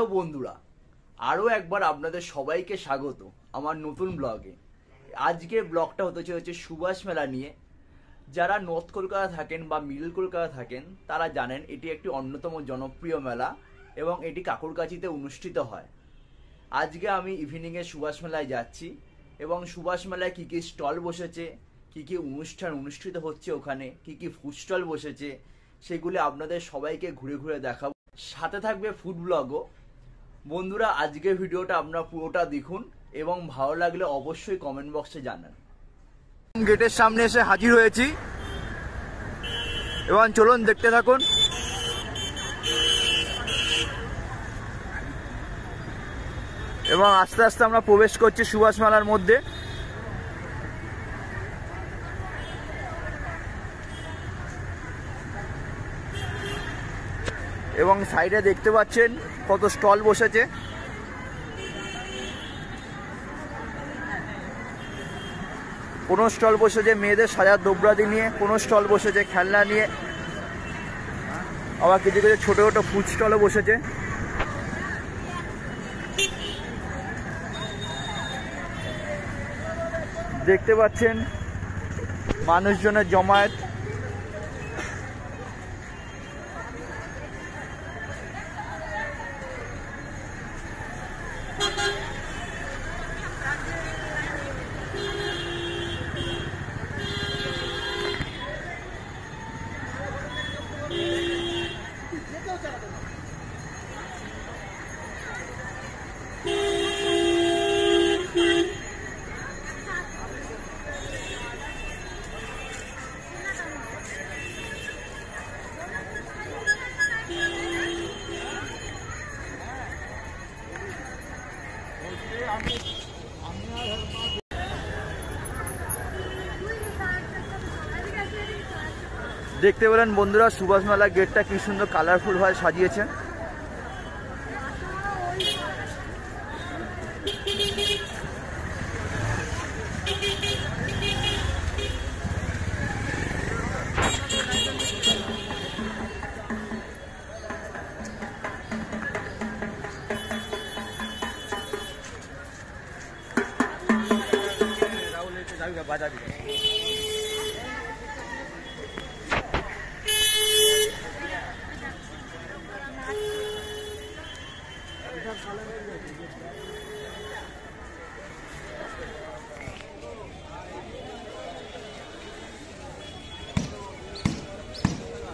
Hello বন্ধুরা, আরও একবার আপনাদের সবাইকে স্বাগত আমার নতুন ব্লগে। আজকের ব্লগটা হতে চলেছে সুভাষ মেলা নিয়ে। যারা নর্থ কলকাতা থাকেন বা মিডল কলকাতা থাকেন তারা জানেন এটি একটি অন্যতম জনপ্রিয় মেলা এবং এটি কাকুরকাছিতে অনুষ্ঠিত হয়। আজকে আমি ইভিনিংয়ে সুভাষ মেলায় যাচ্ছি এবং সুভাষ মেলায় কী কী স্টল বসেছে, কী কী অনুষ্ঠান অনুষ্ঠিত হচ্ছে, ওখানে কী কী ফুড স্টল বসেছে সেগুলি আপনাদের সবাইকে ঘুরে ঘুরে দেখাবো। সাথে থাকবে ফুড ব্লগও। বন্ধুরা, আজকের ভিডিওটা আপনারা পুরোটা দেখুন এবং ভালো লাগলে অবশ্যই কমেন্ট বক্সে জানান। গেটের সামনে এসে হাজির হয়েছি এবং চলুন দেখতে থাকুন। এবং আস্তে আস্তে আমরা প্রবেশ করছি সুভাষ মেলার মধ্যে। এবং সাইডে দেখতে পাচ্ছেন কত স্টল বসেছে। কোনো স্টল বসেছে মেয়েদের সাজার দ্রব্যাদি নিয়ে, কোনো স্টল বসেছে খেলনা নিয়ে, আবার কিছু কিছু ছোটো ছোটো ফুড স্টলও বসেছে। দেখতে পাচ্ছেন মানুষজনের জমায়েত। দেখতে পেলেন বন্ধুরা সুভাষ মেলা গেটটা কি সুন্দর কালারফুল ভাবে সাজিয়েছে।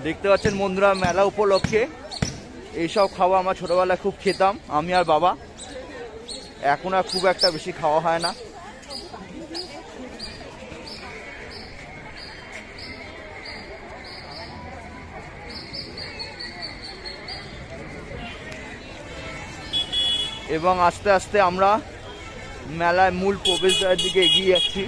দেখতে পাচ্ছেন বন্ধুরা মেলা উপলক্ষে এইসব খাওয়া আমার ছোটবেলায় খুব খেতাম আমি আর বাবা। এখন আর খুব একটা বেশি খাওয়া হয় না। এবং আস্তে আস্তে আমরা মেলায় মূল প্রবেশদ্বারের দিকে এগিয়ে যাচ্ছি।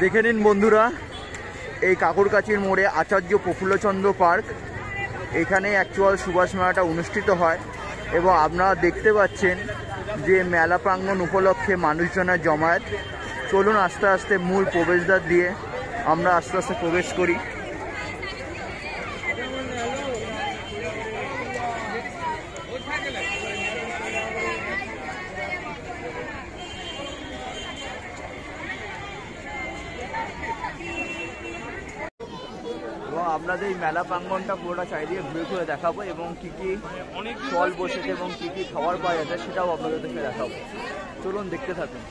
দেখে নিন বন্ধুরা, এই কাকুরকাছির মোড়ে আচার্য প্রফুল্লচন্দ্র পার্ক, এখানে অ্যাকচুয়াল সুভাষ মেলাটা অনুষ্ঠিত হয়। এবং আপনারা দেখতে পাচ্ছেন যে মেলা প্রাঙ্গণ উপলক্ষে মানুষজনের জমায়েত। চলুন আস্তে আস্তে মূল প্রবেশদ্বার দিয়ে আমরা আস্তে আস্তে প্রবেশ করি। আপনাদের এই মেলা প্রাঙ্গণটা পুরোটা চারিদিকে ঘুরে ঘুরে দেখাবো এবং কী কী স্টল বসেছে এবং কী কী খাবার পাওয়া যাচ্ছে সেটাও আপনাদেরকে দেখাবো। চলুন দেখতে থাকুন।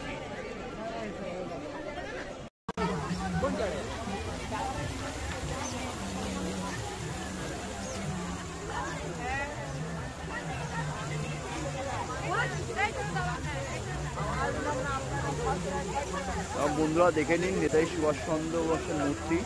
বন্ধুরা দেখে নিন নেতাজি সুভাষচন্দ্র বসুর মূর্তি।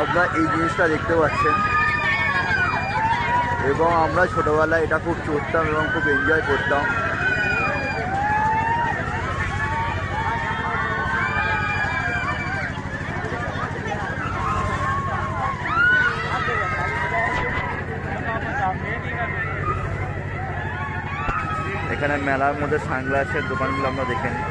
আপনারা এই জিনিসটা দেখতে পাচ্ছেন এবং আমরা ছোটবেলায় এটা খুব চড়তাম এবং খুব এনজয় করতাম। এখানে মেলার মধ্যে সানগ্লাসের দোকানগুলো আমরা দেখে নিই।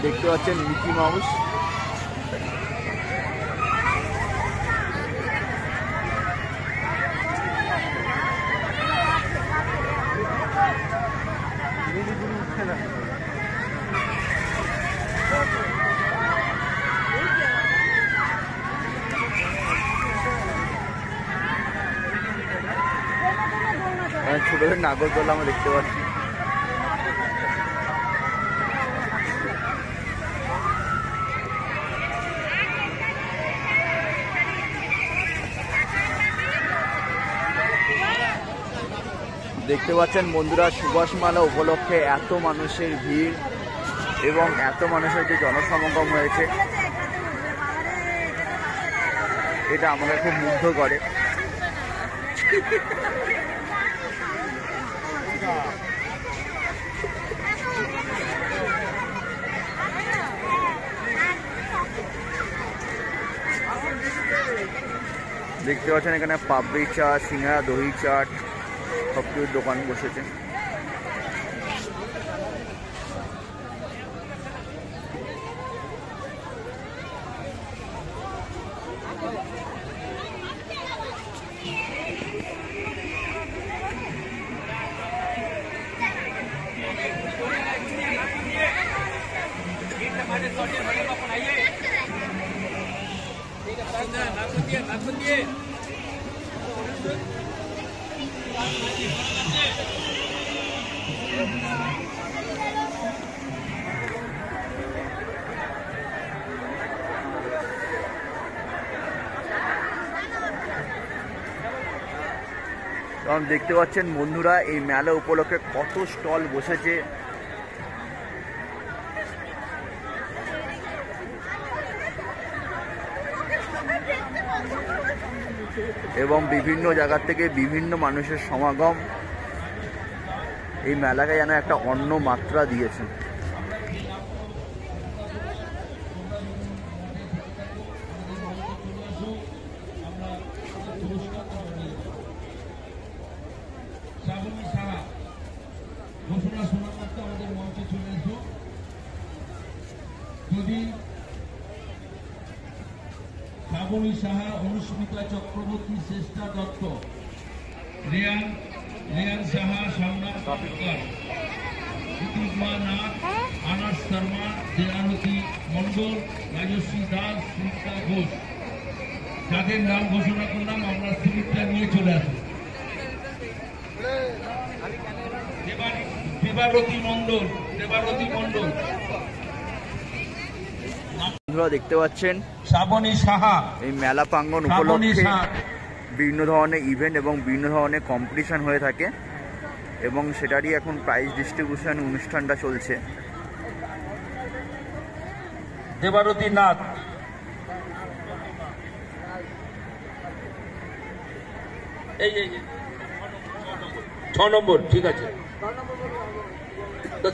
দেখতে পাচ্ছেন মিকি মাউস। ছোটদের নাগরদোলা আমরা দেখতে পাচ্ছি। দেখতে পাচ্ছেন বন্ধুরা সুভাষ মেলা উপলক্ষে এত মানুষের ভিড় এবং এত মানুষের যে জনসমাগম হয়েছে এটা আমাকে খুব মুগ্ধ করে। দেখতে পাচ্ছেন এখানে পাপড়ি চাট, সিঙ্গারা, দই চাট সব কিছুর দোকান বসেছে। কারণ দেখতে পাচ্ছেন বন্ধুরা এই মেলা উপলক্ষে কত স্টল বসেছে এবং বিভিন্ন জায়গা থেকে বিভিন্ন মানুষের সমাগম এই মেলাকে যেন একটা অন্য মাত্রা দিয়েছে। দেবী, শ্রাবণী সাহা, অনুস্মিতা চক্রবর্তী, শ্রেষ্ঠা দত্ত, রেয়ান সাহা, সামনা কর, প্রতিমা নাথ, আনাস শর্মা, দেয়ানতী মন্ডল, রাজশ্রী দাস, সুমিতা ঘোষ। যাদের নাম ঘোষণা করলাম আমরা স্লিপটা নিয়ে চলে আসি। দেবারতী মন্ডল। আপনারা দেখতে পাচ্ছেন শ্রাবণী সাহা। এই মেলা প্রাঙ্গণ উপলক্ষে বিভিন্ন ধরনের ইভেন্ট এবং বিভিন্ন ধরনের কম্পিটিশন হয়ে থাকে এবং সেটারই এখন প্রাইজ ডিস্ট্রিবিউশন অনুষ্ঠানটা চলছে। দেবারতী নাথ। এই 6 নম্বর, ঠিক আছে।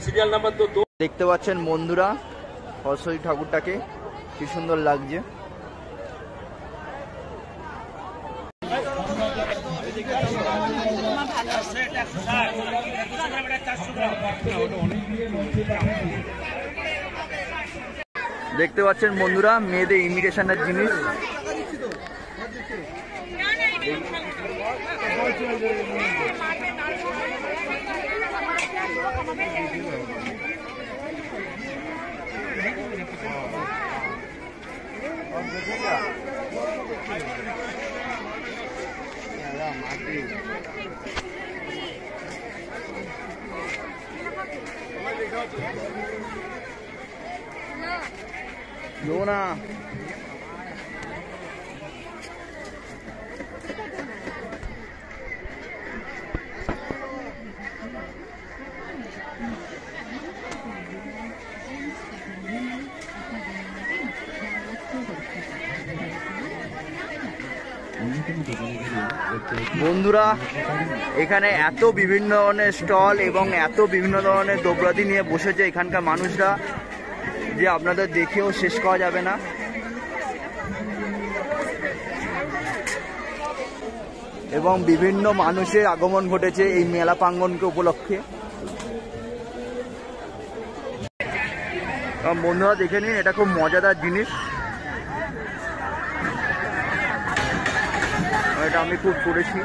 সিরিয়াল নাম্বার তো দেখতে পাচ্ছেন বন্ধুরা সরস্বতী ঠাকুরটাকে কি সুন্দর লাগছে। দেখতে পাচ্ছেন বন্ধুরা মেয়েদের ইমিটেশনের জিনিস। না বন্ধুরা এখানে এত বিভিন্ন ধরনের স্টল এবং এত বিভিন্ন ধরনের দ্রব্যাদি নিয়ে বসেছে এখানকার মানুষরা যে আপনাদের দেখেও শেষ করা যাবে না। এবং বিভিন্ন মানুষের আগমন ঘটেছে এই মেলা প্রাঙ্গণকে উপলক্ষে। বন্ধুরা দেখে নিন, এটা খুব মজাদার জিনিস। এটা আমি খুব করেছি।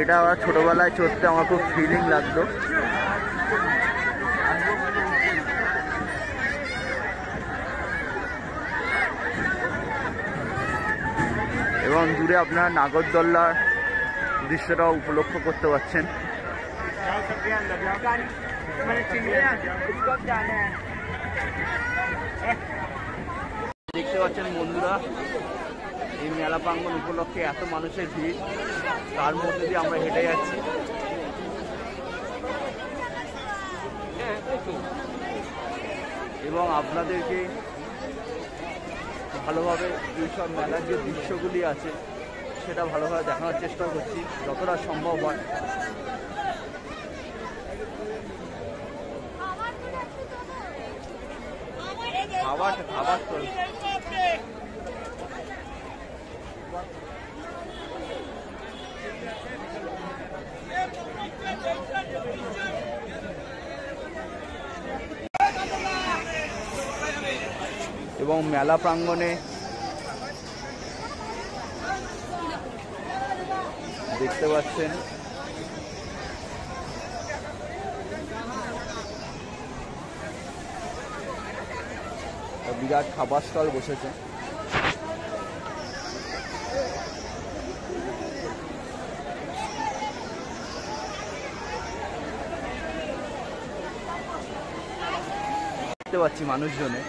এটা আমার ছোটবেলায় চড়তে আমার খুব ফিলিং লাগতো। এবং দূরে আপনারা নাগরদোল্লার দৃশ্যটাও উপলক্ষ করতে পারছেন। দেখতে পাচ্ছেন বন্ধুরা এই মেলা প্রাঙ্গণ উপলক্ষে এত মানুষের ভিড়, তার মধ্যে দিয়ে আমরা হেঁটে যাচ্ছি। এবং আপনাদেরকে ভালোভাবে এইসব মেলার যে দৃশ্যগুলি আছে সেটা ভালোভাবে দেখানোর চেষ্টা করছি যতটা সম্ভব হয়। আবার তো এবং মেলা প্রাঙ্গণে দেখতে পাচ্ছেন বিরাট খাবার স্টল বসেছে। দেখতে পাচ্ছি মানুষজনে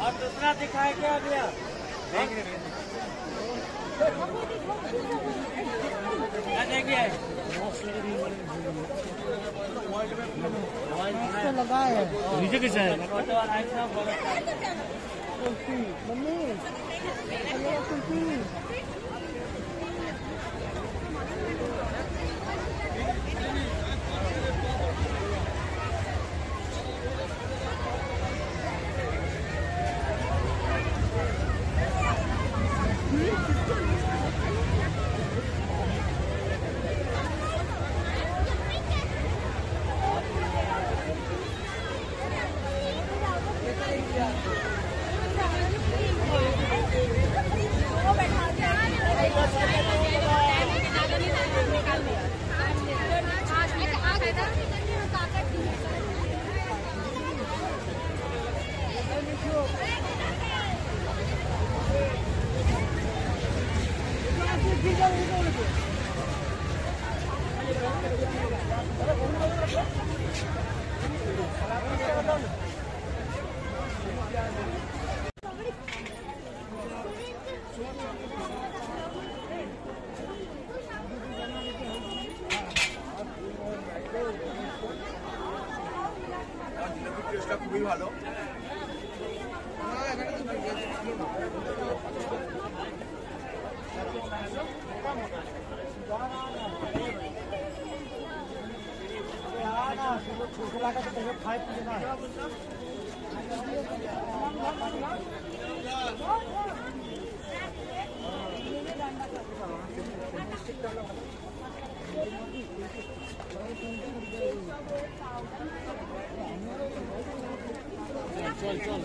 और दूसरा दिखाए क्या भैया? देखिए लगा है नीचे कैसे है मम्मी খুবই ভালো। चल चल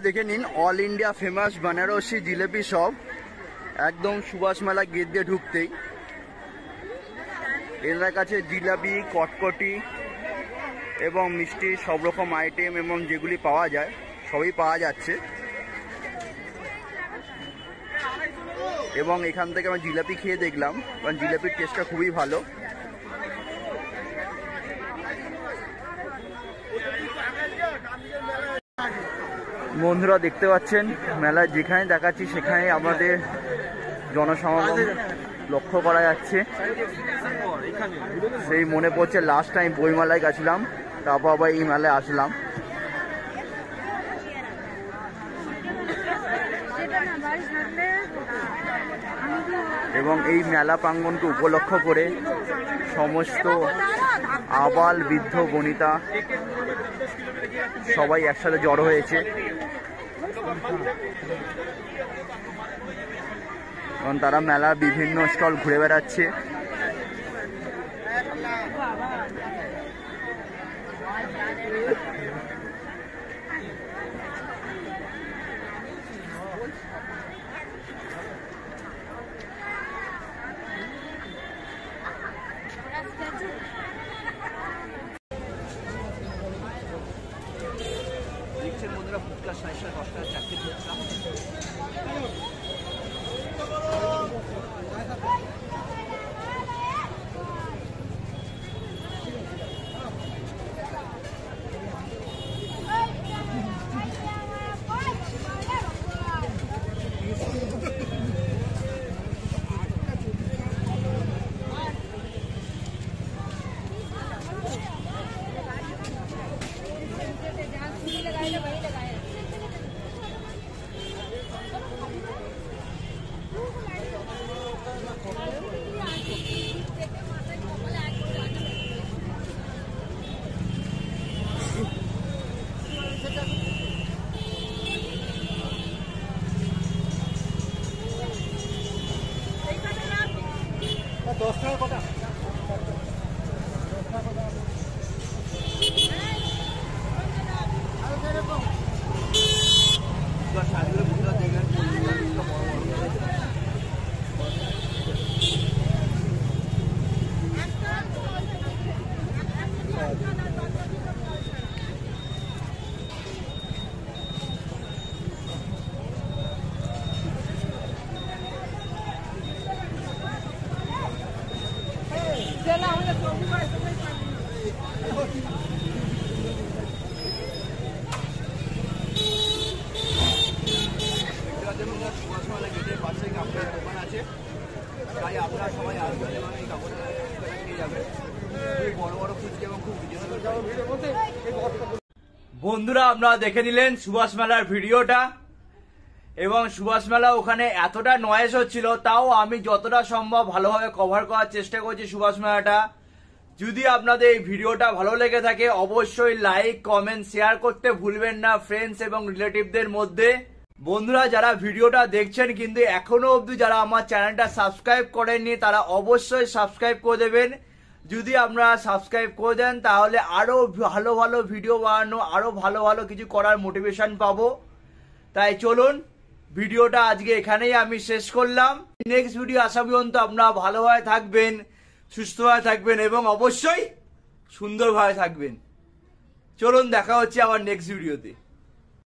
দেখে নিন all India famous Banarasi jalebi shop, একদম সুভাষ মেলা গেট দিয়ে ঢুকতেই। এনার কাছে জিলাপি, কটকটি এবং মিষ্টি সব রকম আইটেম এবং যেগুলি পাওয়া যায় সবই পাওয়া যাচ্ছে। এবং এখান থেকে আমি জিলাপি খেয়ে দেখলাম, কারণ জিলাপির টেস্টটা খুবই ভালো। বন্ধুরা দেখতে পাচ্ছেন মেলায় যেখানে দেখাচ্ছি সেখানে আমাদের জনসমাগম লক্ষ্য করা যাচ্ছে। সেই মনে পড়ছে লাস্ট টাইম বইমেলায় গেছিলাম, তারপর আবার এই মেলায় আসলাম। এবং এই মেলা প্রাঙ্গণকে উপলক্ষ করে সমস্ত আবাল বৃদ্ধ বনিতা সবাই একসাথে জড়ো হয়েছে। কারণ তারা মেলার বিভিন্ন স্টল ঘুরে বেড়াচ্ছে। দেখছেন বন্ধুরা, ফুচকা ৬০ টাকা ১০ টাকা ৪টে ফুচকা। বন্ধুরা আপনারা দেখে নিলেন সুভাষ মেলার ভিডিওটা, এবং সুভাষ মেলা ওখানে এতটা নয়েজ হচ্ছিল, তাও আমি যতটা সম্ভব ভালোভাবে কভার করার চেষ্টা করছি সুভাষ মেলাটা। যদি আপনাদের এই ভিডিওটা ভালো লেগে থাকে অবশ্যই লাইক কমেন্ট শেয়ার করতে ভুলবেন না ফ্রেন্ডস এবং রিলেটিভদের মধ্যে। বন্ধুরা যারা ভিডিওটা দেখছেন কিন্তু এখনো অবধি যারা আমার চ্যানেলটা সাবস্ক্রাইব করেননি তারা অবশ্যই সাবস্ক্রাইব করে দেবেন। যদি আপনারা সাবস্ক্রাইব করে দেন তাহলে আরো ভালো ভালো ভিডিও বানানো, আরো ভালো ভালো কিছু করার মোটিভেশন পাবো। তাই চলুন ভিডিওটা আজকে এখানেই আমি শেষ করলাম। নেক্সট ভিডিও আসা পর্যন্ত আপনারা ভালোভাবে থাকবেন, সুস্থভাবে থাকবেন এবং অবশ্যই সুন্দরভাবে থাকবেন। চলুন দেখা হচ্ছে আবার নেক্সট ভিডিওতে।